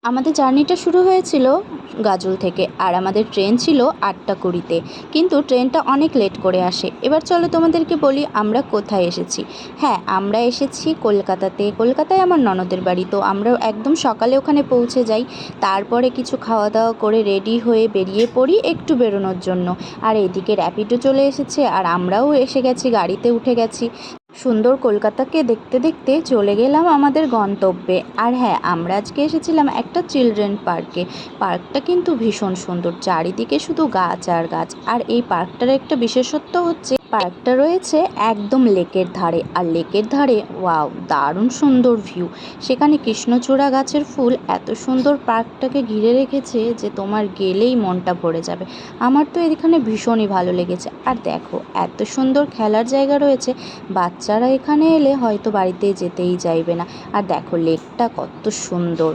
আমাদের জার্নিটা শুরু হয়েছিল গাজল থেকে, আর আমাদের ট্রেন ছিল 8টা 20-তে, কিন্তু ট্রেনটা অনেক লেট করে আসে। এবার চলো তোমাদেরকে বলি আমরা কোথায় এসেছি। হ্যাঁ, আমরা এসেছি কলকাতাতে। কলকাতায় আমার ননদের বাড়ি, তো আমরা একদম সকালে ওখানে পৌঁছে যাই। তারপরে কিছু খাওয়া দাওয়া করে রেডি হয়ে বেরিয়ে পড়ি একটু বেরোনোর জন্য। আর এদিকে র্যাপিডো চলে এসেছে, আর আমরাও এসে গেছি, গাড়িতে উঠে গেছি। সুন্দর কলকাতাকে দেখতে দেখতে চলে গেলাম আমাদের গন্তব্যে। আর হ্যাঁ, আমরা আজকে এসেছিলাম একটা চিলড্রেন পার্কে। পার্কটা কিন্তু ভীষণ সুন্দর, চারিদিকে শুধু গাছ আর গাছ। আর এই পার্কটার একটা বিশেষত্ব হচ্ছে পার্কটা রয়েছে একদম লেকের ধারে, আর লেকের ধারে ওয়াও, দারুণ সুন্দর ভিউ। সেখানে কৃষ্ণচূড়া গাছের ফুল এত সুন্দর পার্কটাকে ঘিরে রেখেছে যে তোমার গেলেই মনটা ভরে যাবে। আমার তো এখানে ভীষণই ভালো লেগেছে। আর দেখো, এত সুন্দর খেলার জায়গা রয়েছে, বাচ্চারা এখানে এলে হয়তো বাড়িতে যেতেই চাইবে না। আর দেখো লেকটা কত সুন্দর।